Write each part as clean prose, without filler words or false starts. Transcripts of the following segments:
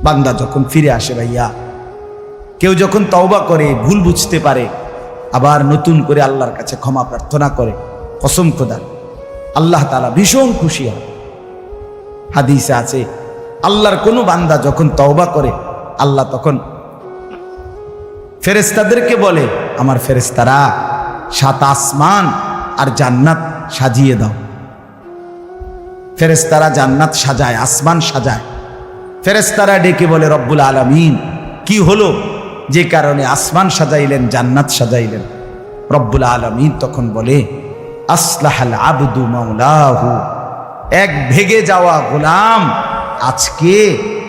বান্দা যখন ফিরে আসে ভাইয়া, কেউ যখন তওবা করে, ভুল বুঝতে পারে, আবার নতুন করে আল্লাহর কাছে ক্ষমা প্রার্থনা করে, কসম খোদা আল্লাহ তাআলা ভীষণ খুশি হয়। হাদিসে আছে আল্লাহর কোনো বান্দা যখন তওবা করে, আল্লাহ তখন ফেরেশতাদেরকে বলে, আমার ফেরেশতারা 7 আসমান আর জান্নাত সাজিয়ে দাও। ফেরেশতারা জান্নাত সাজায়, আসমান সাজায়। ফেরেশতারা ডেকে বলে, রব্বুল আলামিন কি হলো যে কারণে আসমান সাজাইলেন, জান্নাত সাজাইলেন? রব্বুল আলামিন তখন বলে, আসলাহাল আবদু মাওলাহু, এক ভেগে যাওয়া গোলাম আজকে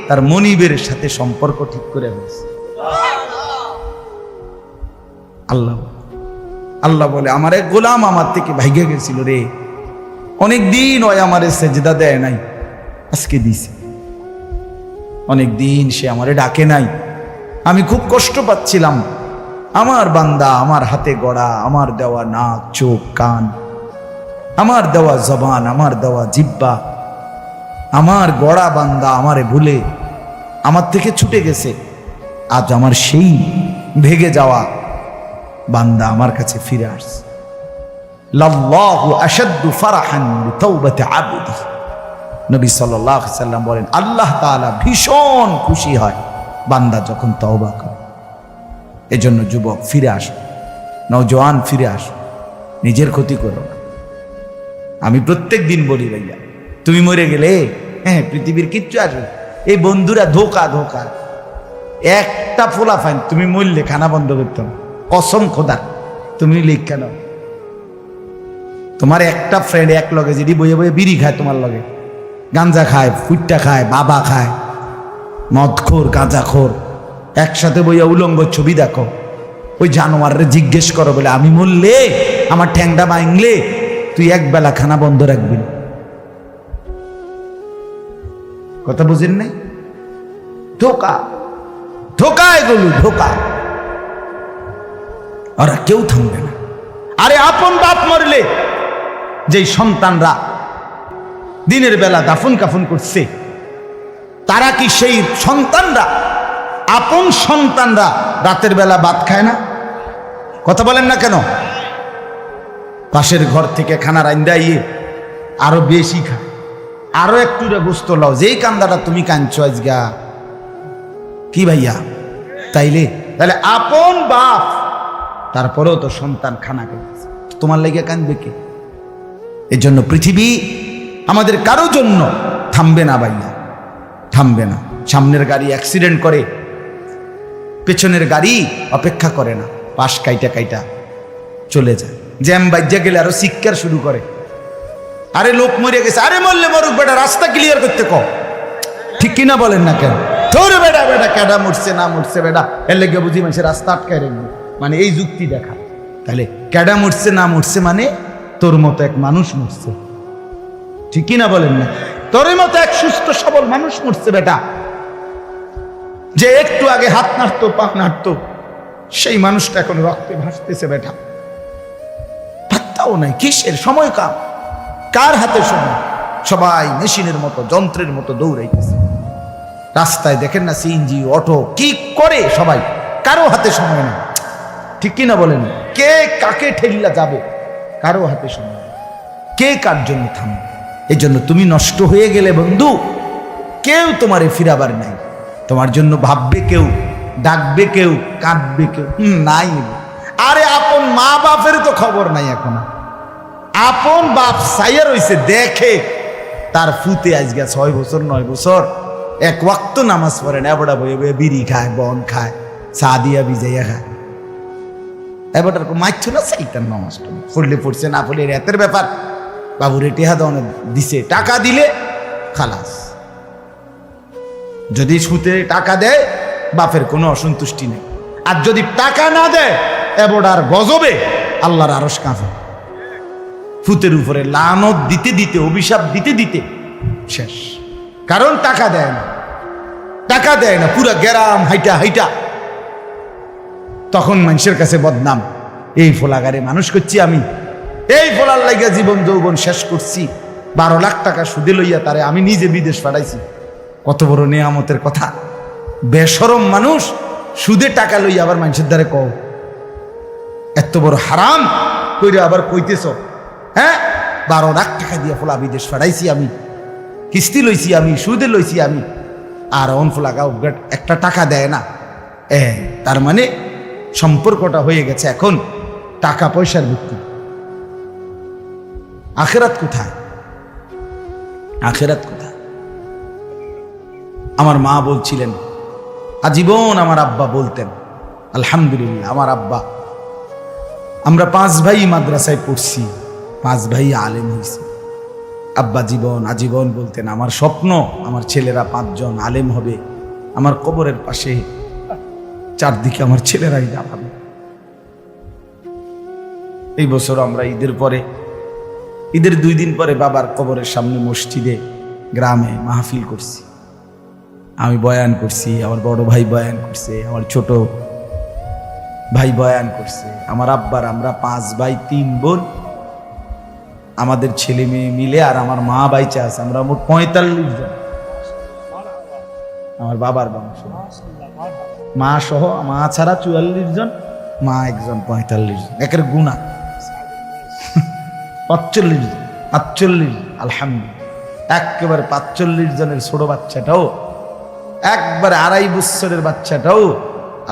তার মনিবের সাথে সম্পর্ক ঠিক করে ফেলেছে। আল্লাহ বলে, আমার এক গোলাম আমার থেকে ভাইগে গেছিল রে, অনেকদিন ওই আমারে সেজদা দেয় নাই, আজকে দিছে। অনেকদিন সে আমারে ডাকে নাই, আমি খুব কষ্ট পাচ্ছিলাম। আমার বান্দা আমার হাতে গড়া, আমার দেওয়া নাক, চোখ, কান, আমার দেওয়া জবান, আমার দেওয়া জিহ্বা, আমার গড়া বান্দা আমারে ভুলে আমার থেকে ছুটে গেছে। আজ আমার সেই ভেগে যাওয়া বান্দা আমার কাছে ফিরে আসছে। লাল্লাহু আশাদ্দু ফারাহান বিতাওবাতি আবদি, নবী সাল্লাল্লাহু আলাইহি সাল্লাম বলেন, আল্লাহ তাআলা ভীষণ খুশি হয় বান্দা যখন তওবা করে। এজন্য যুবক ফিরে আসো, নওজোয়ান ফিরে আসো, নিজের ক্ষতি করো না। আমি প্রত্যেক দিন বলি ভাইয়া, তুমি মরে গেলে হ্যাঁ পৃথিবীর কিচ্ছু আসবে, এই বন্ধুরা ধোকা ধোকা। একটা ফোলা ফাইন, তুমি মরলে খানা বন্ধ করতাম, কসম খোদা তুমি লিখা নাও। তোমার একটা ফ্রেন্ড এক লগে যদি বইয়ে বইয়ে বিড়ি খায়, তোমার লগে গাঞ্জা খায়, ফুটটা খায়, বাবা খায়, মদখোর, গাঁজাখোর, একসাথে বইয়া উলঙ্গ ছবি দেখো, ওই জানোয়ারে জিজ্ঞেস করো বলে, আমি মরলে আমার ঠ্যাংটা ভাঙলে তুই এক বেলা খানা বন্ধ রাখবি না। কথা বুঝেন নাই? ধোকা ধোকা, এগুলো ধোকা। ওরা কেউ থামবে না। আরে আপন বাপ মরলে যেই সন্তানরা দিনের বেলা দাফন কাফন করছে, তারা কি সেই সন্তানরা, আপন সন্তানরা রাতের বেলা ভাত খায় না? কথা বলেন না কেন? পাশের ঘর থেকে খানা রান্দাইয়ে আরো বেশি খায়, আরো একটু গোস্ত লাও, যেই কান্দাটা তুমি কাঁদছো আজগা কি ভাইয়া? তাইলে আপন বাপ, তারপরেও তো সন্তান খানা খাইছে, তোমার লেগে কাঁদবে কে? এর জন্য পৃথিবী আমাদের কারো জন্য থামবে না ভাইয়া, থামবে না। সামনের গাড়ি অ্যাক্সিডেন্ট করে, পেছনের গাড়ি অপেক্ষা করে না, পাশ কাইটা কাইটা চলে যায়। জ্যাম বাজ্যা গেলে আরো চিৎকার শুরু করে, আরে লোক মরে গেছে, আরে মরলে মরুক বেটা, রাস্তা ক্লিয়ার করতে কও। ঠিক কিনা বলেন না কেন? তোর বেটা বেটা কেডা মরছে না মরছে বেটা, এর লেগে বুঝি মানুষের রাস্তা আটকায় রাখবে, মানে এই যুক্তি দেখা। তাহলে কেডা মরছে না মরছে মানে তোর মতো এক মানুষ মরছে। ঠিক কিনা বলেন না? তোর মতো এক সুস্থ সবল মানুষ মরছে বেটা, যে একটু আগে হাত নাড়তো, পা নাড়তো, সেই মানুষটা এখন রক্তে ভাসতেছে বেটা। পাত্তাও নাই, কিসের সময় কাম, কার হাতে সময়? সবাই মেশিনের মতো, যন্ত্রের মতো দৌড়াইতেছে। রাস্তায় দেখেন না সিএনজি, অটো কি করে সবাই, কারো হাতে সময় নেই। ঠিক কিনা বলেন? কে কাকে ঠেলিয়া যাবে, কারো হাতে সময় নেই, কে কার জন্য থামবে। এই জন্য তুমি নষ্ট হয়ে গেলে বন্ধু, কেউ তোমারে ফিরাবার নাই। তোমার জন্য ভাববে কেউ, ডাকবে কেউ, কাঁদবে কেউ নাই। আরে আপন মা বাপের তো খবর নাই এখন। আপন বাপ সাইয়া রইছে, দেখে তার ফুতে আজকে 6 বছর 9 বছর এক ওয়াক্ত নামাজ পড়ে না, এবড়া বয়ে বয়ে বিড়ি খায়, বন খায়, চা দিয়া ভিজাইয়া খায়। এবারটার মাইছ না চাইতাম নামাজটা পড়লে পড়ছে, না পড়লে রাতের ব্যাপার। বাবুরে টেহা দনে দিছে, টাকা দিলে খালাস। যদি সুতে টাকা দেয় বাপের কোনো অসন্তুষ্টি নেই, আর যদি টাকা না দেয় এবড়ার গজবে আল্লাহর আরশ কাঁপে। ফুতের উপরে লানত দিতে দিতে, অভিশাপ দিতে দিতে শেষ। কারণ টাকা দেয় না, টাকা দেয় না, পুরা গ্রাম হাইটা হাইটা তখন মানুষের কাছে বদনাম, এই ফোলাগারে মানুষ করছি আমি, এই ফোলার লাগিয়া জীবন যৌবন শেষ করছি, 12 লাখ টাকা সুদে লইয়া তারে আমি নিজে বিদেশ পাঠাইছি। কত বড় নেয়ামতের কথা! বেশরম মানুষ সুদে টাকা লই আবার মানুষের দ্বারে কও এত বড় হারাম কইরে আবার কইতেছ, হ্যাঁ 12 লাখ টাকা দিয়ে ফোলা বিদেশ ফাড়াইছি আমি, কিস্তি লইছি আমি, সুদে লইছি আমি, আর অন ফোলা গাও একটা টাকা দেয় না। তার মানে সম্পর্কটা হয়ে গেছে এখন টাকা পয়সার ভিত্তি। আখেরাত কোথায়? আখেরাত কোথায়? আমার মা বলছিলেন, আজীবন আমার আব্বা বলতেন, আলহামদুলিল্লাহ আমার আব্বা, আমরা 5 ভাই মাদ্রাসায় পড়ছি, 5 ভাই আলেম হয়েছে। আব্বা আজীবন বলতেন, আমার স্বপ্ন আমার ছেলেরা 5 জন আলেম হবে, আমার কবরের পাশে চারদিকে আমার ছেলেরাই দাঁড়াবে। এই বছর আমরা ঈদের 2 দিন পরে বাবার কবরের সামনে মসজিদে গ্রামে মাহফিল করছি। আমি বয়ান করছি, আমার বড় ভাই বয়ান করছে, আমার ছোট ভাই বয়ান করছে, আমার আব্বার আমরা 5 ভাই 3 বোন, আমাদের ছেলে মেয়ে মিলে, আর আমার মা বাইচা আছে, আমরা মোট 45 জন। আমার বাবার বংশ, মা সহ, মা ছাড়া 44 জন, মা একজন 45 জন, একের গুণা 45 জন, 48, আলহামদুলিল্লাহ। একেবারে 45 জনের ছোট বাচ্চাটাও, একবারে 2.5 বছরের বাচ্চাটাও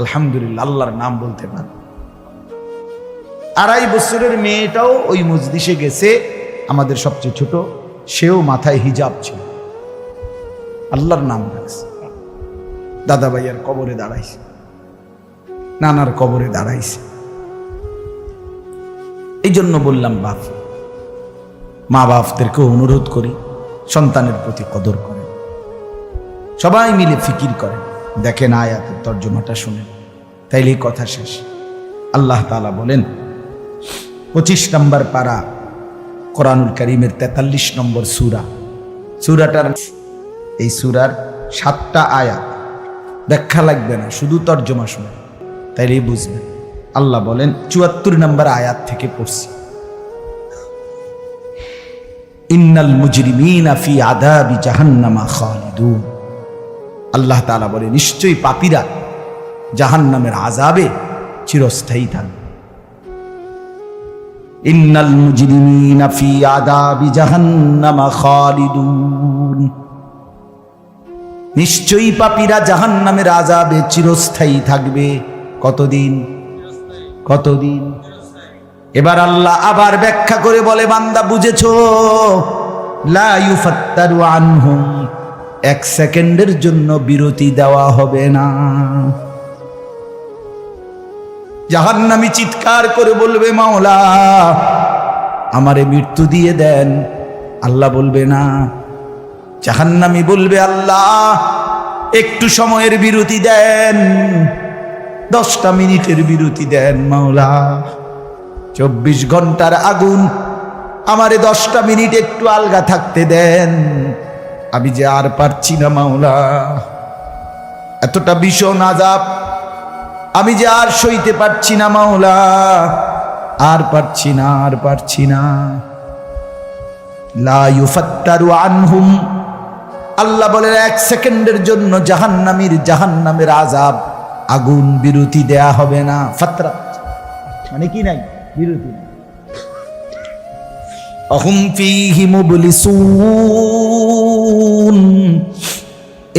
আলহামদুলিল্লাহ আল্লাহর নাম বলতে পারে। 2.5 বছরের মেয়েটাও ওই মজলিসে গেছে, আমাদের সবচেয়ে ছোট, সেও মাথায় হিজাব ছিল, আল্লাহর নাম রাখছে। দাদা ভাইয়ার কবরে দাঁড়াইছে, নানার কবরে দাঁড়াইছে। এই জন্য বললাম মা বাপদেরকে অনুরোধ করি সন্তানের প্রতি কদর করেন, সবাই মিলে ফিকির করেন, দেখেন আয়াতের তর্জমাটা শুনেন, তাইলেই কথা শেষ। আল্লাহ তাআলা বলেন 25 নম্বর পারা কোরআনুল কারীমের 43 নম্বর সূরাটার এই সূরার 7টা আয়াত, ব্যাখ্যা লাগবে না, শুধু তর্জমা শুনেন, তাইলেই বুঝবেন। আল্লাহ বলেন 74 নম্বর আয়াত থেকে পড়ছি, ইন্নাল মুজরিমিনা ফি আযাবি জাহান্নামা খালিদুন। আল্লাহ তাআলা বলে, নিশ্চয়ই পাপীরা জাহান্নামের আযাবে চিরস্থায়ী থাকবে। ইন্নাল মুজরিমিনা ফি আযাবি জাহান্নামা খালিদুন, নিশ্চয়ই পাপীরা জাহান্নামের আযাবে চিরস্থায়ী থাকবে। কতদিন? এবার আল্লাহ আবার ব্যাখ্যা করে বলে, বান্দা বুঝেছো? লা ইউফাত্তারু আনহুম, 1 সেকেন্ডের জন্য বিরতি দেওয়া হবে না। জাহান্নামী চিৎকার করে বলবে, মাওলা আমারে মৃত্যু দিয়ে দেন। আল্লাহ বলবে না। জাহান্নামী বলবে, আল্লাহ একটু সময়ের বিরতি দেন, 10টা মিনিটের বিরতি দেন মাওলা। 24 ঘন্টার আগুন, আমারে 10টা মিনিট একটু আলগা থাকতে দেন, আমি যে আর পারছি না মাওলা, এতটা ভীষণ আযাব আমি যে আর সইতে পারছি না মাওলা, আর পারছি না। লা ইউফাত্তারু আনহুম, আল্লাহ বলেন 1 সেকেন্ডের জন্য জাহান্নামের আযাব, আগুন বিরতি দেয়া হবে না। ফাতরা মানে কি নাই? বিরতি। আহুম ফীহি মুবলিসুন,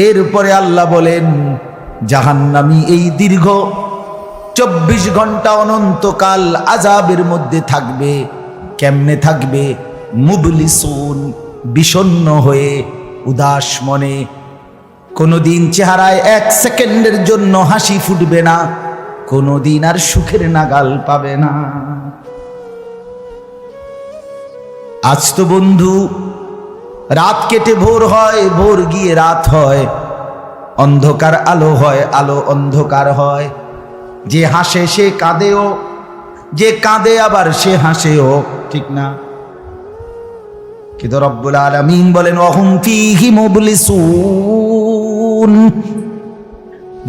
এরপরে আল্লাহ বলেন জাহান্নামী এই দীর্ঘ 24 ঘন্টা অনন্তকাল আযাবের মধ্যে থাকবে। কেমনে থাকবে? মুবলিসুন, বিষণ্ণ হয়ে, উদাস মনে। কোনোদিন চেহারায় 1 সেকেন্ডের জন্য হাসি ফুটবে না, কোনোদিন আর সুখের নাগাল পাবে না। আজ তো বন্ধু রাত কেটে ভোর হয়, ভোর গিয়ে রাত হয়, অন্ধকার আলো হয়, আলো অন্ধকার হয়। যে হাসে সে কাঁদেও, যে কাঁদে আবার সে হাসেও, ঠিক না? কিন্তু রব্বুল আলামিন বলেন ওয়াহুম ফীহি মুবলিসুন,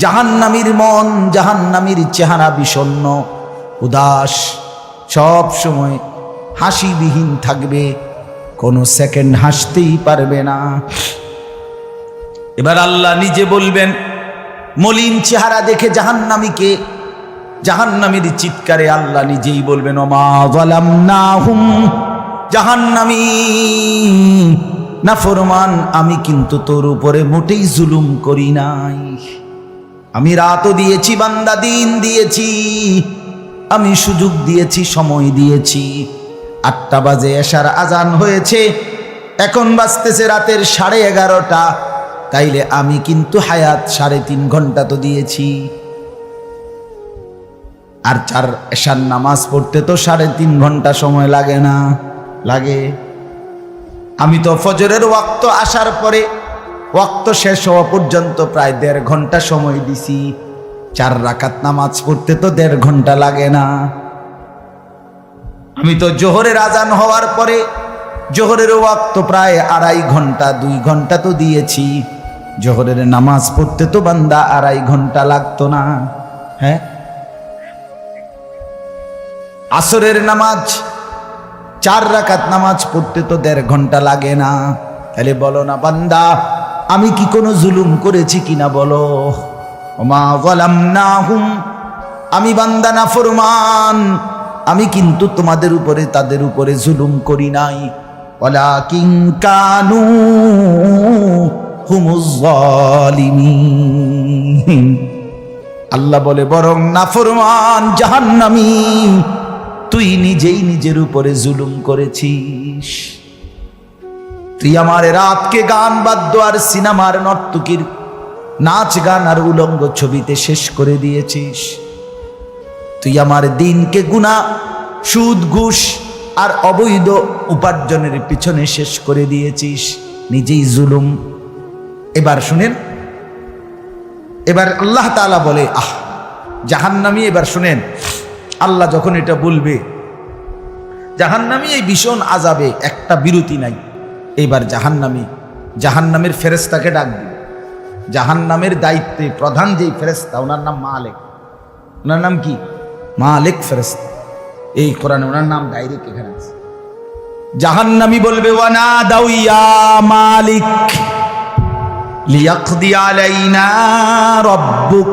জাহান্নামীর মন, জাহান্নামীর চেহারা বিষণ্ণ, উদাস, সব সময় হাসিবিহীন থাকবে, কোনো সেকেন্ড হাসতেই পারবে না। এবার আল্লাহ নিজে বলবেন মলিন চেহারা দেখে জাহান্নামীকে, জাহান্নামীর চিৎকারে আল্লাহ নিজেই বলবেন ওমা যালামনাহুম, জাহান্নামী নাফরমান আমি কিন্তু তোর উপরে মোটেই জুলুম করি নাই। আমি রাতও দিয়েছি বান্দা, দিন দিয়েছি, আমি সুযোগ দিয়েছি, সময় দিয়েছি। 8টা বাজে এশার আজান হয়েছে, এখন বাজতেছে রাতের 11:30। তাইলে আমি কিন্তু হায়াত 3.5 ঘন্টা তো দিয়েছি। আর 4 এশার নামাজ পড়তে তো 3.5 ঘন্টা সময় লাগে না? লাগে। আমি তো ফজরের ওয়াক্ত আসার পরে ওয়াক্ত শেষ হওয়া পর্যন্ত প্রায় 1.5 ঘন্টা সময় দিছি। 4 রাকাত নামাজ পড়তে তো 1.5 ঘন্টা লাগে না? আমি তো জোহরের আজান হওয়ার পরে জোহরের ওয়াক্ত প্রায় 2.5 ঘন্টা, 2 ঘন্টা তো দিয়েছি। জোহরের নামাজ পড়তে তো বান্দা 2.5 ঘন্টা লাগতো না? হ্যাঁ। আসরের নামাজ 4 রাকাত নামাজ পড়তে তো 1.5 ঘন্টা লাগে না? তাহলে বলো না বান্দা আমি কি কোনো জুলুম করেছি কিনা বলো? ওমা যালামনাহুম, আমি বান্দা নাফরমান, আমি কিন্তু তোমাদের উপরে তাদের উপরে জুলুম করি নাই। ওয়ালাকিন কানু হুমুজ জালিমিন। আল্লাহ বলে বরং নাফরমান জাহান্নামী তুই নিজেই নিজের উপরে জুলুম করেছিস। তুই আমার রাতকে গান বাদ্য আর সিনেমার নর্তকীর নাচ গান আর উলঙ্গ ছবিতে শেষ করে দিয়েছিস। তুই আমার দিনকে গুনাহ, সুদ, ঘুষ আর অবৈধ উপার্জনের পিছনে শেষ করে দিয়েছিস, নিজেই জুলুম। এবার শুনেন, এবার আল্লাহ তাআলা বলে জাহান্নামী, এবার শুনেন আল্লাহ যখন এটা বলবে জাহান্নামী এই ভীষণ আযাবে একটা বিরতি নাই। এইবার জাহান্নামের ফেরেশতাকে ডাক দিবে। জাহান্নামের দায়িত্বে প্রধান যেই ফেরেশতা, ওনার নাম মালিক। ওনার নাম কি? মালিক ফেরেশতা। এই কোরআনে ওনার নাম ডাইরেক্ট এখানে আছে। জাহান্নামী বলবে ওয়ানাদাউ ইয়া মালিক লিয়াকদি আলাইনা রাব্বুক।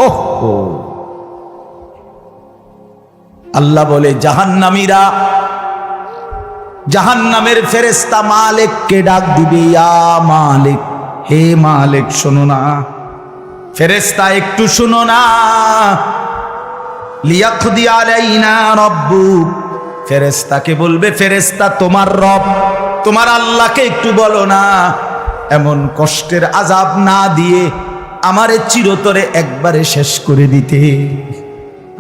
ওহো, আল্লাহ বলে জাহান্নামীরা, জাহান্নামের ফেরেশতা মালিককে ডাক দিবে ইয়া মালিক, হে মালিক শোনো না। ফেরেশতা একটু শোনো না। লিয়াকদি আলাইনা রাব্বুক, ফেরেশতাকে বলবে ফেরেশতা তোমার রব, তোমার আল্লাহকে একটু বলো না এমন কষ্টের আযাব না দিয়ে আমারে চিরতরে একবারে শেষ করে দিতে,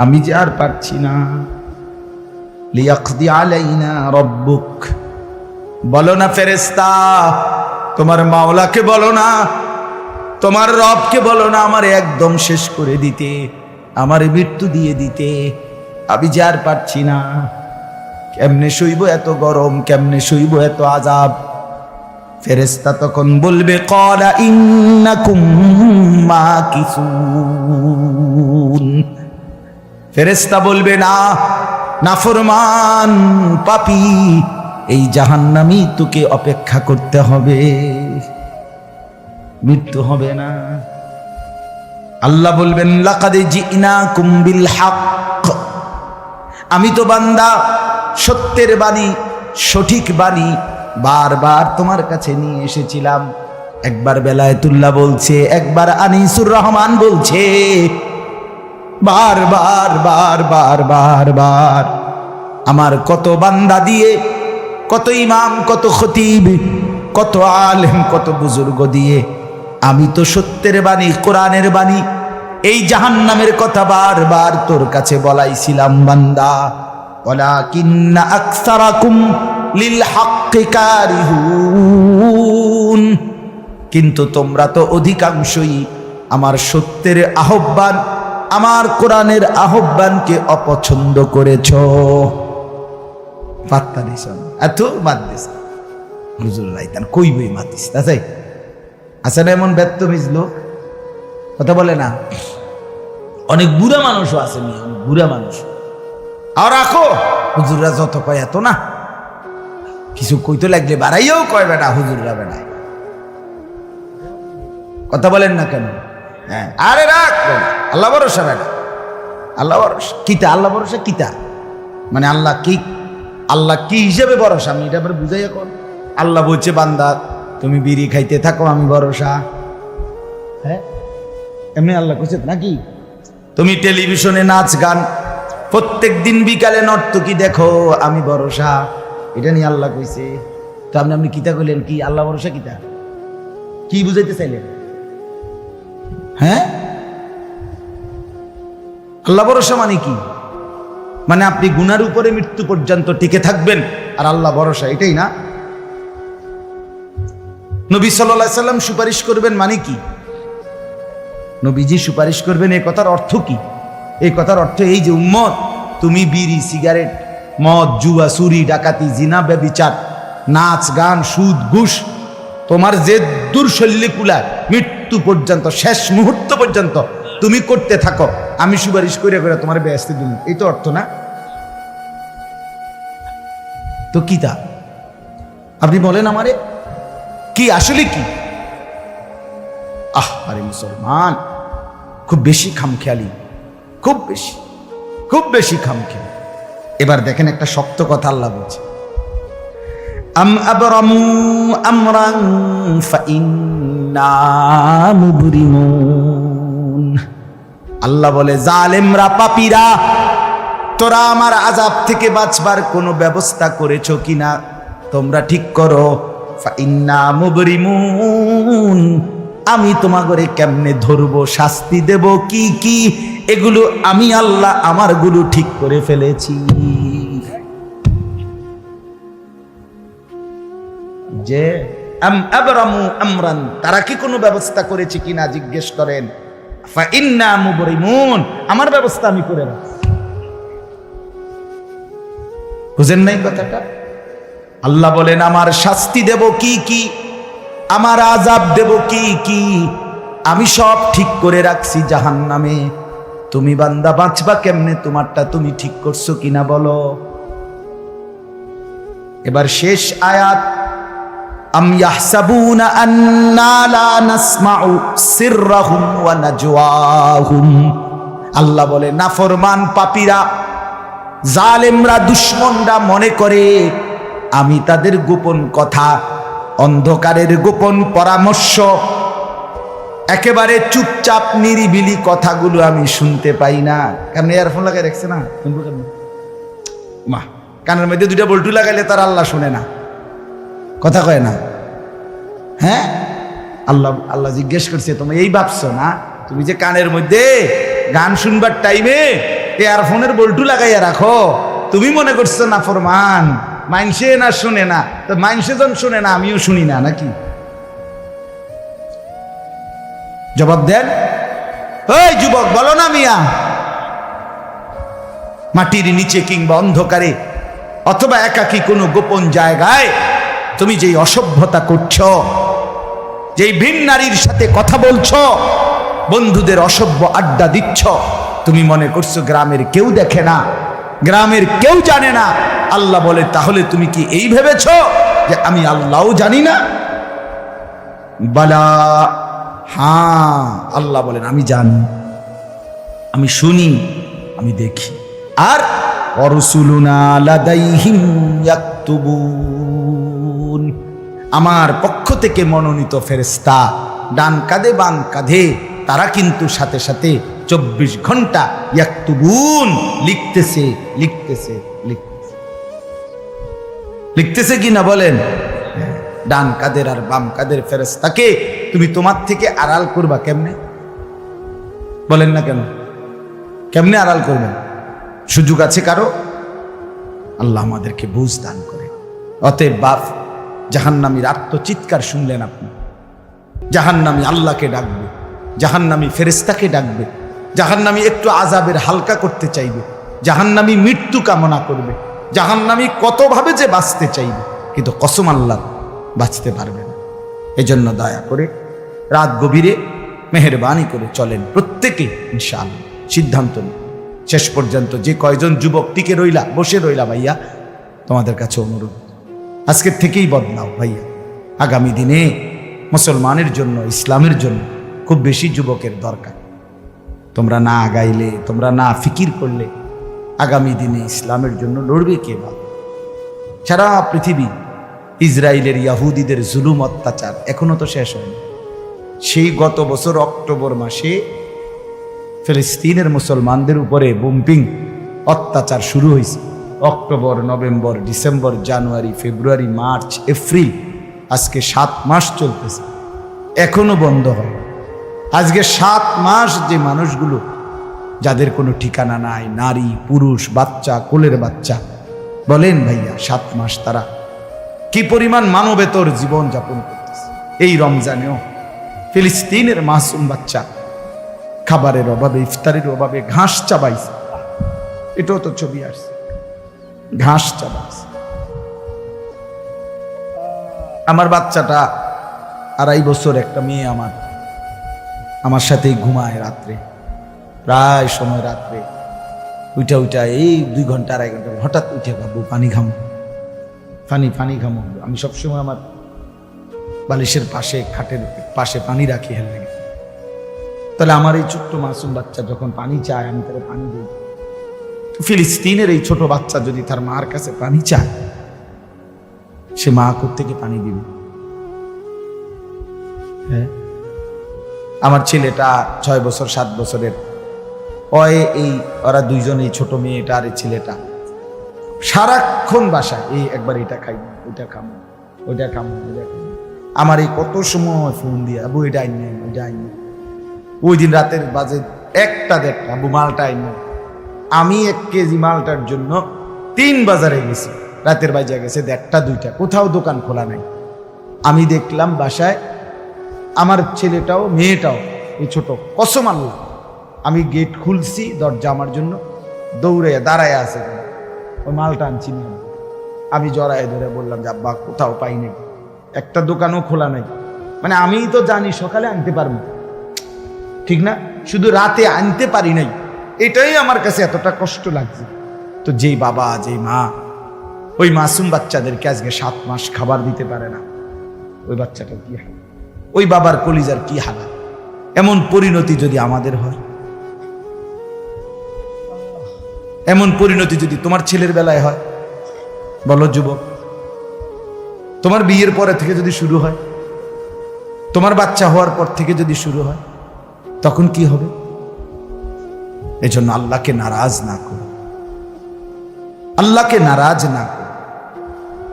আমি যে আর পারছি না। লিয়াকদি আলাইনা রাব্বুক, বলো না ফেরেশতা, তোমার মাওলাকে বলো না, তোমার রবকে বলো না আমারে একদম শেষ করে দিতে, আমারে মৃত্যু দিয়ে দিতে, আমি যে আর পারছি না। কেমনে সইব এত গরম, কেমনে সইব এত আযাব? ফেরেশতা তখন বলবে ক্বালা ইন্নাকুম মাকিসুন। ফেরেশতা বলবে না নাফরমান পাপী, এই জাহান্নামী তোকে অপেক্ষা করতে হবে, মৃত্যু হবে না। আল্লাহ বলবেন লাকাদ জিনাকুম বিল হক, আমি তো বান্দা সত্যের বাণী, সঠিক বাণী বারবার তোমার কাছে নিয়ে এসেছিলাম। একবার বেলায়েতুল্লাহ বলছে, একবার আনিসুর রহমান বলছে, বারবার বারবার বারবার আমার কত বান্দা দিয়ে, কত ইমাম, কত খতিব, কত আলেম, কত বুজুর্গ দিয়ে আমি তো সত্যের বাণী, কোরআনের বাণী, এই জাহান্নামের কথা বারবার তোর কাছে বলাইছিলাম বান্দা। ওয়ালাকিন্না আকসারাকুম লিল হাক্কি কারিহুন, কিন্তু তোমরা তো অধিকাংশই আমার সত্যের আহ্বান, আমার কোরআনের আহ্বানকে অপছন্দ করেছো। পাত্তা দিছ না, এত বাদ দিস হুজুর রাইতান কইবই মাতিস তাই আছে না? এমন ব্যর্থমিজ লোক কথা বলে না। অনেক বুড়া মানুষও আছে, অনেক বুড়া মানুষ। আর রাখো হুজুররা যত কয় এত না, কিছু কইতে লাগলে বাড়াইয়াও কয় বেটা হুজুররা বেড়ায়। কথা বলেন না কেন? হ্যাঁ, আরে রাখ আল্লাহ ভরসা বেটা, আল্লাহ ভরসা কিতা, আল্লাহ ভরসা কিতা মানে আল্লাহ কি, আল্লাহ কি হিসেবে ভরসা আমি এটা আবার বুঝাই। এখন আল্লাহ বলছে বান্দা তুমি বিড়ি খাইতে থাকো আমি ভরসা, হ্যাঁ এমনি আল্লাহ কইছে নাকি? তুমি টেলিভিশনে নাচ গান প্রত্যেক দিন বিকালে নর্তকী দেখো আমি ভরসা, এটা নিয়ে আল্লাহ কইছে। তো আপনি কিতা কইলেন কি আল্লাহ ভরসা কিতা, কি বুঝাইতে চাইলেন? হ্যাঁ, আল্লাহ ভরসা মানে কি? মানে আপনি গুনার উপরে মৃত্যু পর্যন্ত টিকে থাকবেন আর আল্লাহ ভরসা, এটাই না? নবী সাল্লাল্লাহু আলাইহি সাল্লাম সুপারিশ করবেন মানে কি? নবীজি সুপারিশ করবেন এই কথার অর্থ কি? এই কথার অর্থ এই যে উম্মত তুমি বিড়ি সিগারেট মদ জুয়া চুরি ডাকাতি জিনা ব্যভিচার নাচ গান সুদ ঘুষ তোমার যে দুর্শল্যে কুলায় মৃত্যু পর্যন্ত শেষ মুহূর্ত পর্যন্ত তুমি করতে থাকো, আমি সুপারিশ করে করে তোমার বেহেশতে দিব, এই তো অর্থ না? তো কি তা আপনি বলেন আমারে কি আসলে কি? আরে মুসলমান খুব বেশি খামখেয়ালি, খুব বেশি খামখেয়ালি। এবার দেখেন একটা শক্ত কথা আল্লাহ বলছে, আম আবরামু আমরান ফাইন্না মুবরিমুন। আল্লাহ বলে জালেমরা পাপীরা তোরা আমার আযাব থেকে বাঁচবার কোনো ব্যবস্থা করেছো কিনা তোমরা ঠিক করো। ফাইন্না মুবরিমুন, আমি তোমাগরে কেমনে ধরবো শাস্তি দেব কি কি এগুলো আমি আল্লাহ আমার গুলো ঠিক করে ফেলেছি। যে আম আবরামু আমরান, তারা কি কোনো ব্যবস্থা করেছে কিনা জিজ্ঞেস করেন। ফাইন্না মুবরিমুন, আমার ব্যবস্থা আমি করে রাখছি। বুঝেন নাই কথাটা? আল্লাহ বলেন আমার শাস্তি দেব কি কি, আমার আযাব দেব কি কি আমি সব ঠিক করে রাখছি জাহান্নামে। তুমি বান্দা বাঁচবা কেমনে তোমারটা তুমি ঠিক করছো কিনা বলো। এবার শেষ আয়াত, আম ইয়াহসাবুনা আন্না লা নাসমাউ সিররাহুম ওয়া নাজওয়াহুম। আল্লাহ বলে নাফরমান পাপীরা জালেমরা দুশমনরা মনে করে আমি তাদের গোপন কথা অন্ধকারের গোপন পরামর্শ একেবারে চুপচাপ নিরিবিলি কথাগুলো আমি শুনতে পাই না। কারণ ইয়ারফোন লাগাই রাখছে না, শুনবো কেন? মা কানের মধ্যে দুইটা বল্টু লাগাইলে তার আল্লাহ শুনে না, কথা কয় না। হ্যাঁ, আল্লাহ জিজ্ঞেস করছে তুমি এই ভাবছো না তুমি যে কানের মধ্যে গান শুনবার টাইমে ইয়ারফোনের বল্টু লাগাইয়া রাখো, তুমি মনে করছো না ফরমান মাইনসে না শুনে না, তো মাইনসে যখন শুনে না আমিও শুনি না নাকি? জবাব দেন, ওই যুবক বলো না মিয়া। মাটির নিচে কিংবা অন্ধকারে অথবা একাকী কোনো গোপন জায়গায় তুমি যেই অসভ্যতা করছো, যেই ভিন নারীর সাথে কথা বলছো, বন্ধুদের অসভ্য আড্ডা দিচ্ছ, তুমি মনে করছো গ্রামের কেউ দেখে না, গ্রামের কেউ জানে না। আল্লাহ বলে তাহলে তুমি কি এই ভেবেছ যে আমি আল্লাহও জানি না? বালা, হ্যাঁ আল্লাহ বলেন আমি জানি, আমি শুনি, আমি দেখি। আর অরসুলুনা লাদাইহিম ইয়াকতুবুন, আমার পক্ষ থেকে মনোনীত ফেরেশতা ডান কাঁধে বাম কাঁধে তারা কিন্তু সাথে সাথে 24 ঘন্টা ইয়াকতুবুন লিখতেছে লিখতেছে লিখতেছে লিখতেছে কি না বলেন? ডান কাদের আর বাম কাদের ফেরেশতাকে তুমি তোমার থেকে আড়াল করবা কেমনে? বলেন না কেন? কেমনে আড়াল করবেন? সুযোগ আছে কারো? আল্লাহ আমাদেরকে বুঝ দান করে। অতএব বাপ, জাহান্নামীর আত্মচিৎকার শুনলেন আপনি, জাহান্নামী আল্লাহকে ডাকবে, জাহান্নামী ফেরেশতাকে ডাকবে, জাহান্নামী একটু আযাবের হালকা করতে চাইবে, জাহান্নামী মৃত্যু কামনা করবে, জাহান্নামী কতভাবে যে বাঁচতে চাইবে, কিন্তু কসম আল্লাহ বাঁচতে পারবে না। এজন্য দয়া করে রাত গভীরে মেহেরবানি করে চলেন প্রত্যেকে ইনশাআল্লাহ। সিদ্ধান্ত নিন শেষ পর্যন্ত। যে কয়জন যুবক টিকে রইলা, বসে রইলা, ভাইয়া তোমাদের কাছে অনুরোধ, আজকের থেকেই বদলাও ভাইয়া। আগামী দিনে মুসলমানের জন্য, ইসলামের জন্য খুব বেশি যুবকের দরকার। তোমরা না আগাইলে, তোমরা না ফিকির করলে আগামী দিনে ইসলামের জন্য লড়বে কে? ভালো। সারা পৃথিবী ইসরায়েলের ইয়াহুদিদের জুলুম অত্যাচার এখনো তো শেষ হয়নি। সেই গত বছর অক্টোবর মাসে ফিলিস্তিনের মুসলমানদের উপরে বোম্পিং অত্যাচার শুরু হয়েছে। অক্টোবর, নভেম্বর, ডিসেম্বর, জানুয়ারি, ফেব্রুয়ারি, মার্চ, এপ্রিল, আজকে 7 মাস চলতেছে, এখনো বন্ধ হয়। আজকে 7 মাস যে মানুষগুলো, যাদের কোনো ঠিকানা নাই, নারী, পুরুষ, বাচ্চা, কোলের বাচ্চা, বলেন ভাইয়া 7 মাস তারা কি পরিমাণ মানবেতর জীবন যাপন করতেছে। এই রমজানেও ফিলিস্তিনের মাসুম বাচ্চা খাবারের অভাবে, ইফতারের অভাবে ঘাস চাবাইছে। এটাও তো ছবি আসছে, ঘাস চাবাইছে। আমার বাচ্চাটা 2.5 বছর, একটা মেয়ে আমার সাথেই ঘুমায় রাত্রে, প্রায় সময় রাত্রে উইটা এই 2 ঘন্টা 2.5 ঘন্টা হঠাৎ উঠে ভাববো পানি ঘামো, পানি ঘামো। আমি সবসময় আমার বালিশের পাশে, খাটের পাশে পানি রাখি হেলে। তাহলে আমার এই ছোট্ট মাসুম বাচ্চা যখন পানি চায়, আমি তাকে পানি দিই। ফিলিস্তিনের এই ছোট বাচ্চা যদি তার মার কাছে পানি চায়, সে মা কোত্থেকে পানি দিবে? হ্যাঁ, আমার ছেলেটা 6 বছর 7 বছরের, ওরা দুইজন, এই ছোট মেয়েটা আর এই ছেলেটা সারাক্ষণ বাসায় এই একবার এটা খাই, ওইটা খামো, ওইটা খামো, ওইটা খামো। আমার এই কত সময় ফোন দিয়ে, আবু এটা আইন, ওইটা আইন। ওই দিন রাতের বাজে 1টা 1:30, আবু মালটা আইন। আমি 1 কেজি মালটার জন্য 3 বাজারে গেছি, রাতের বাজে গেছে 1:30 2টা, কোথাও দোকান খোলা নাই। আমি দেখলাম বাসায় আমার ছেলেটাও মেয়েটাও, এই ছোট, কসম আল্লাহ, আমি গেট খুলছি, দরজা আমার জন্য দৌড়ে দাঁড়ায় আছে, ওই মালটা আনছি না। আমি জড়ায় ধরে বললাম যে আব্বা কোথাও পাই নাই, একটা দোকানও খোলা নাই। মানে আমি তো জানি সকালে আনতে পারবো, ঠিক না, শুধু রাতে আনতে পারি নাই, এটাই আমার কাছে এতটা কষ্ট লাগছে। তো যেই বাবা, যেই মা ওই মাসুম বাচ্চাদেরকে আজকে 7 মাস খাবার দিতে পারে না, ওই বাচ্চাটা কি হাল, ওই বাবার কলিজার কি হালাত। এমন পরিণতি যদি আমাদের হয়, এমন পরিণতি যদি তোমার ছেলের বেলায় হয়, বলো যুবক, তোমার বিয়ের পরে থেকে যদি শুরু হয়, তোমার বাচ্চা হওয়ার পর থেকে যদি শুরু হয়, তখন কি হবে? এজন্য আল্লাহকে নারাজ না করো, আল্লাহকে নারাজ না করো।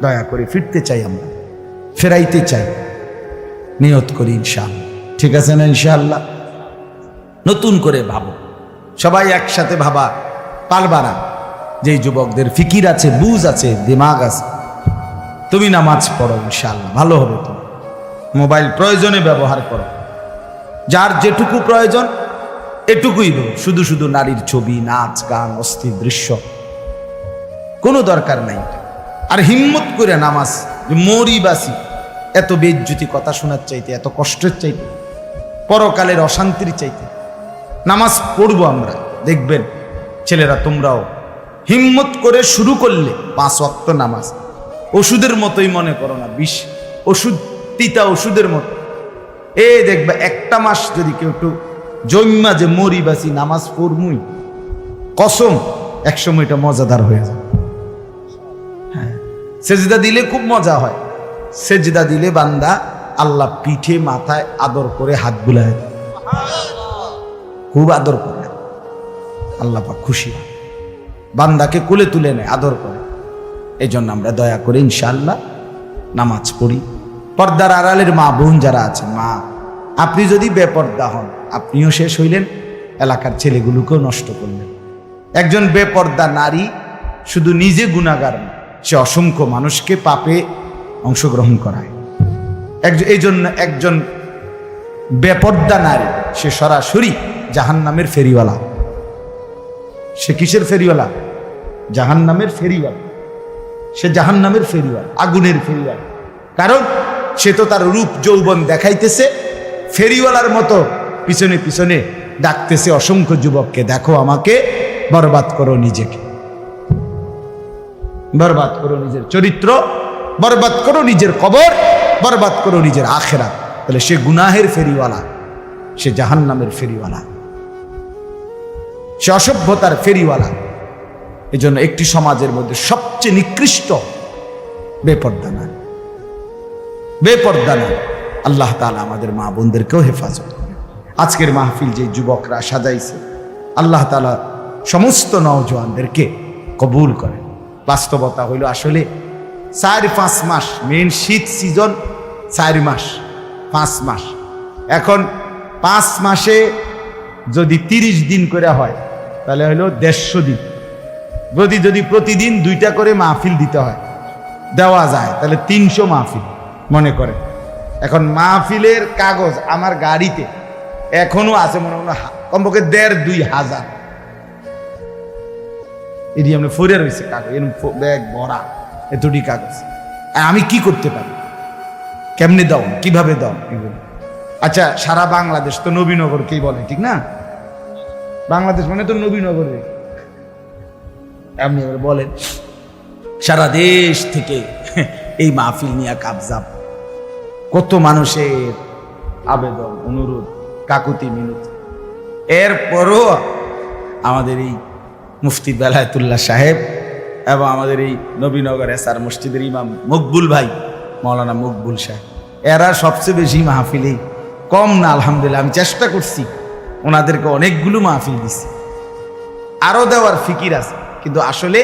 দয়া করে ফিরতে চাই, আমরা ফেরাইতে চাই, নিয়ত করি ইনশাআল্লাহ। ঠিক আছে না? ইনশাআল্লাহ নতুন করে ভাবো, সবাই একসাথে ভাবা পারবা না। যেই যুবকদের ফিকির আছে, বুঝ আছে, দিমাগ আছে, তুমি নামাজ পড়ো, ইনশাআল্লাহ ভালো হবে। তো মোবাইল প্রয়োজনে ব্যবহার করো, যার যেটুকু প্রয়োজন এটুকুই দেবো। শুধু শুধু নারীর ছবি, নাচ, গান, অস্থির দৃশ্য কোনো দরকার নাই। আর হিম্মত করে নামাজ, মরিবাসী এত বেজ্জুতি কথা শোনার চাইতে, এত কষ্টের চাইতে, পরকালের অশান্তির চাইতে নামাজ পড়বো আমরা। দেখবেন ছেলেরা, তোমরাও হিম্মত করে শুরু করলে 5 ওয়াক্ত নামাজ ওষুধের মতোই মনে করো না, বিষ ওষুধ, তিতা ওষুধের মতো। দেখবে 1টা মাস যদি কেউ একটু জন্মা যে মরিবাসী নামাজ পড়মুই, কসম একসময় এটা মজাদার হয়ে যায়। হ্যাঁ, সেজদা দিলে খুব মজা হয়। সেজদা দিলে বান্দা আল্লাহ পিঠে মাথায় আদর করে হাত বুলায়, খুব আদর করে, আল্লাহ পাক খুশি হয়, বান্দাকে কোলে তুলে নেয়, আদর করে। এই জন্য আমরা দয়া করে ইনশাআল্লাহ নামাজ পড়ি। পর্দার আড়ালের মা বোন যারা আছেন, মা, আপনি যদি বেপর্দা হন, আপনিও শেষ হইলেন, এলাকার ছেলেগুলোকেও নষ্ট করলেন। একজন বেপর্দা নারী শুধু নিজে গুনাহগার না, সে অসংখ্য মানুষকে পাপে অংশগ্রহণ করায়। এই জন্য একজন বেপর্দা নারী, সে সরাসরি জাহান্নামের ফেরিওয়ালা। সে কিসের ফেরিওয়ালা? জাহান্নামের ফেরিওয়ালা। সে জাহান্নামের ফেরিওয়ালা, আগুনের ফেরিওয়ালা। কারণ সে তো তার রূপ যৌবন দেখাইতেছে, ফেরিওয়ালার মতো পিছনে পিছনে ডাকতেছে অসংখ্য যুবককে, দেখো আমাকে, বরবাদ করো নিজেকে, বরবাদ করো নিজের চরিত্র, বরবাদ করো নিজের কবর, বরবাদ করো নিজের আখেরাত। তাহলে সে গুনাহের ফেরিওয়ালা, সে জাহান্নামের ফেরিওয়ালা, সে অসভ্যতার ফেরিওয়ালা। এজন্য একটি সমাজের মধ্যে সবচেয়ে নিকৃষ্ট বেপর্দা নারী, বেপর্দা নারী। আল্লাহ তাআলা আমাদের মা বোনদেরকেও হেফাজত করে। আজকের মাহফিল যে যুবকরা সাজাইছে, আল্লাহ তাআলা সমস্ত নওজোয়ানদেরকে কবুল করে। বাস্তবতা হইল আসলে 4-5 মাস, মেন শীত সিজন 4 মাস 5 মাস। এখন 5 মাসে যদি 30 দিন করে হয় তাহলে হলো 150 দিন। যদি প্রতিদিন 2টা করে মাহফিল দিতে হয়, দেওয়া যায়, তাহলে 300 মাহফিল মনে করে। এখন মাহফিলের কাগজ আমার গাড়িতে এখনো আছে, মনে হয় কমপক্ষে 1,500-2,000 এটি আমরা ফরে রয়েছে কাগজ, এরকম ব্যাগ ভরা এতটি কাগজ। আমি কি করতে পারি, কেমনে দাও, কিভাবে দাও এগুলো? আচ্ছা, সারা বাংলাদেশ তো নবীনগরকেই বলে, ঠিক না? বাংলাদেশ মানে তো নবীনগরে। আপনি এবার বলেন, সারা দেশ থেকে এই মাহফিল নিয়ে কাবজাব, কত মানুষের আবেদন, অনুরোধ, কাকুতি মিনতি। এরপরও আমাদের এই মুফতি বেলায়েতুল্লাহ সাহেব এবং আমাদের এই নবীনগর এসআর মসজিদের ইমাম মকবুল ভাই, মৌলানা মকবুল সাহেব, এরা সবচেয়ে বেশি মাহফিলেই কম না। আলহামদুলিল্লাহ, আমি চেষ্টা করছি, ওনাদেরকে অনেকগুলো মাহফিল দিছি, আরও দেওয়ার ফিকির আছে, কিন্তু আসলে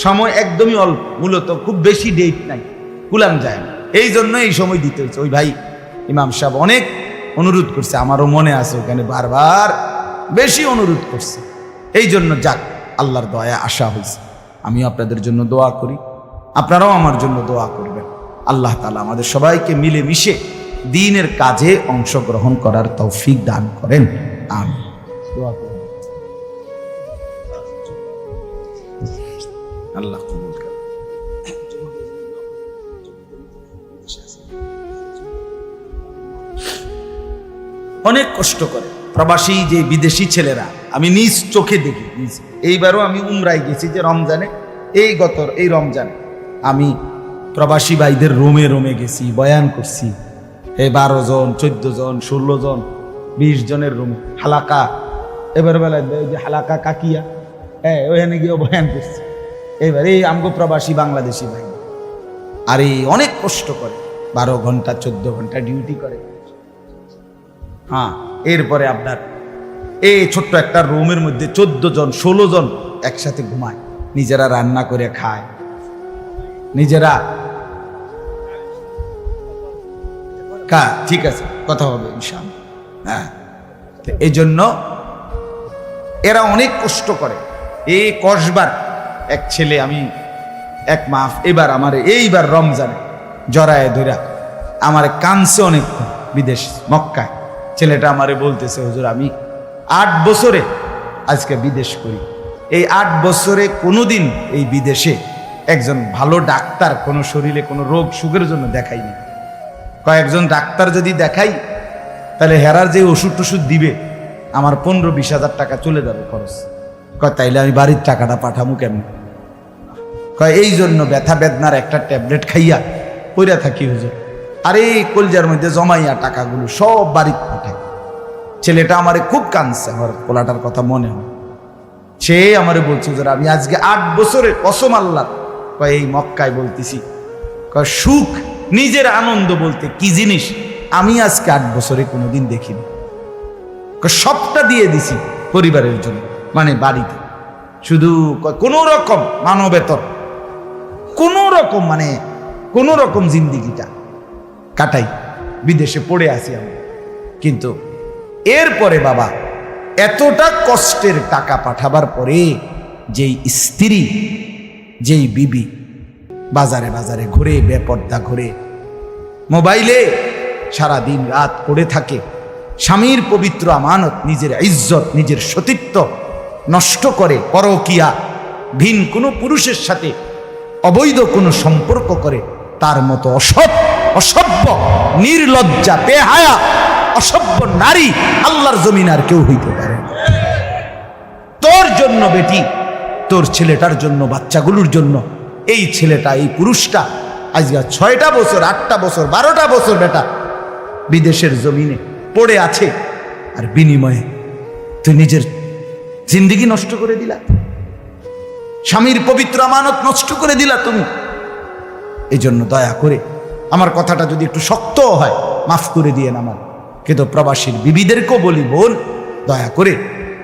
সময় একদমই অল্প। মূলত খুব বেশি ডেট নাই, কুলাম যায় না, এই জন্য এই সময় দিতে হচ্ছে। ওই ভাই ইমাম সাহেব অনেক অনুরোধ করছে, আমারও মনে আছে, ওখানে বারবার বেশি অনুরোধ করছে। এই জন্য যাক, আল্লাহর দয়া আশা হয়েছে। আমিও আপনাদের জন্য দোয়া করি, আপনারাও আমার জন্য দোয়া করবেন। আল্লাহ তাআলা আমাদের সবাইকে মিলেমিশে দ্বীনের কাজে অংশগ্রহণ করার তৌফিক দান করেন। আমিন। দোয়া করুন। আল্লাহ কবুল করেন। অনেক কষ্ট করে প্রবাসী যে বিদেশি ছেলেরা, আমি নিজ চোখে দেখি। এইবারও আমি উমরায় গেছি, যে রমজানে, এই রমজানে আমি প্রবাসী ভাইদের রোমে রোমে গেছি, বয়ান করছি। এই 12 জন, 14 জন, 16 জন, 20 জনের রুম, হালাকা। এবার বেলায় যে হালাকা কাকিয়া, ওখানে গিয়ে বয়ান করছি। এবার এই আমগো প্রবাসী বাংলাদেশি ভাই, আর এই অনেক কষ্ট করে, 12 ঘন্টা 14 ঘন্টা ডিউটি করে। হ্যাঁ, এরপরে আপনার এই ছোট্ট একটা রুমের মধ্যে 14 জন 16 জন একসাথে ঘুমায়, নিজেরা রান্না করে খায়, নিজেরা। ঠিক আছে, কথা হবে ইনশাআল্লাহ। হ্যাঁ, এই জন্য এরা অনেক কষ্ট করে। এই কসবার এক ছেলে, আমি এক মাস এবার আমার এইবার রমজানে জড়ায় ধরা আমার কানছে অনেকক্ষণ, বিদেশ মক্কায়। ছেলেটা আমারে বলতেছে, হুজুর আমি 8 বছরে আজকে বিদেশ করি, এই 8 বছরে কোনোদিন এই বিদেশে একজন ভালো ডাক্তার কোনো শরীরে কোনো রোগ সুখের জন্য দেখাইনি। কয়েকজন ডাক্তার যদি দেখাই, তাহলে হেরার যে ওষুধ টষুধ দিবে, আমার 15-20 হাজার টাকা চলে যাবে খরচ। তাইলে আমি বাড়ির টাকাটা পাঠামু কেমন? এই জন্য ব্যথা বেদনার একটা ট্যাবলেট খাইয়া পইরা থাকি হুজুর, আর এই কলজার মধ্যে জমাইয়া টাকাগুলো সব বাড়িতে পাঠায়। ছেলেটা আমারে খুব কাঁদছে, আমার পোলাটার কথা মনে হয়। সে আমারে বলছে, হুজুর আমি আজকে 8 বছরের কসম আল্লাহ, এই মক্কায় বলতেছি, সুখ নিজের আনন্দ বলতে কি জিনিস আমি আজকে 8 বছরে কোনোদিন দেখিনি। সবটা দিয়ে দিছি পরিবারের জন্য, মানে বাড়িতে, শুধু কোন রকম মানবেতর, কোন রকম মানে কোন রকম জিন্দিগিটা কাটাই, বিদেশে পড়ে আসি আমি। কিন্তু এরপরে বাবা, এতটা কষ্টের টাকা পাঠাবার পরে যেই স্ত্রী, যেই বিবি বাজারে বাজারে ঘুরে, বেপর্দা ঘুরে, মোবাইলে সারা দিন রাত পড়ে থাকে, স্বামীর পবিত্র আমানত, নিজের ইজ্জত, নিজের সতীত্ব নষ্ট করে, পরকিয়া, ভিন কোনো পুরুষের সাথে অবৈধ কোনো সম্পর্ক করে, তার মতো অসভ্য, নির্লজ্জা, বেহায়া, অসভ্য নারী আল্লাহর জমিন আর কেউ হইতে পারে না। তোর জন্য বেটি, তোর ছেলেটার জন্য, বাচ্চাগুলোর জন্য এই ছেলেটা, এই পুরুষটা আজকে 6টা বছর, 8টা বছর, 12টা বছর বেটা বিদেশের জমিনে পড়ে আছে, আর বিনিময়ে তুই নিজের জিন্দেগি নষ্ট করে দিলা, স্বামীর পবিত্র আমানত নষ্ট করে দিলা তুমি। এই জন্য দয়া করে, আমার কথাটা যদি একটু শক্ত হয় মাফ করে দিয়ে আমার, কিন্তু প্রবাসীর বিবিদেরকেও বলি, বোন দয়া করে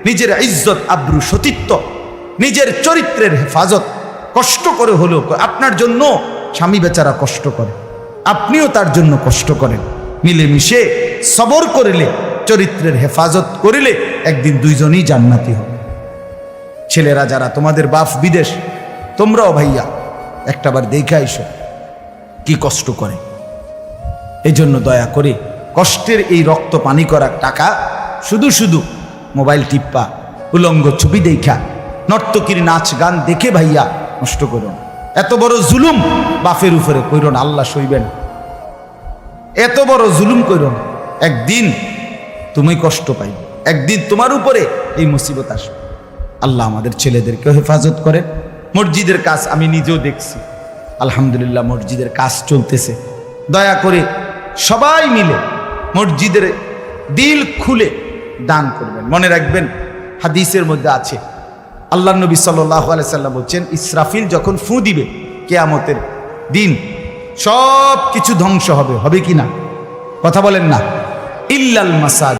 নিজের ইজ্জত আব্রু সতীত্ব, নিজের চরিত্রের হেফাজত কষ্ট করে হলেও, আপনার জন্য স্বামী বেচারা কষ্ট করে, আপনিও তার জন্য কষ্ট করেন, মিলেমিশে সবর করিলে, চরিত্রের হেফাজত করিলে একদিন দুইজনই জান্নাতি হবে। ছেলেরা যারা তোমাদের বাপ বিদেশ, তোমরাও ভাইয়া একটাবার দেখে আইসো কি কষ্ট করে। এই জন্য দয়া করে কষ্টের এই রক্ত পানি করা টাকা শুধু শুধু মোবাইল টিপ্পা, উলঙ্গ ছবি দেখা, নর্তকীর নাচ গান দেখে ভাইয়া নষ্ট করো না। এত বড় জুলুম বাপের উপরে কইরো না, আল্লাহ সইবেন। এত বড় জুলুম কইরো না, একদিন তুমি কষ্ট পাইবে, একদিন তোমার উপরে এই মুসিবত আসবে। আল্লাহ আমাদের ছেলেদেরকেও হেফাজত করেন। মসজিদের কাজ আমি নিজেও দেখছি, আলহামদুলিল্লাহ মসজিদের কাজ চলতেছে। দয়া করে সবাই মিলে মসজিদের দিল খুলে দান করবেন। মনে রাখবেন হাদিসের মধ্যে আছে, আল্লাহ নবী সাল্লাল্লাহু আলাইহি সাল্লাম বলছেন, ইসরাফিল যখন ফু দিবে কিয়ামতের দিন সব কিছু ধ্বংস হবে, হবে কি না? কথা বলেন না, ইল্লাল মাসাজিদ।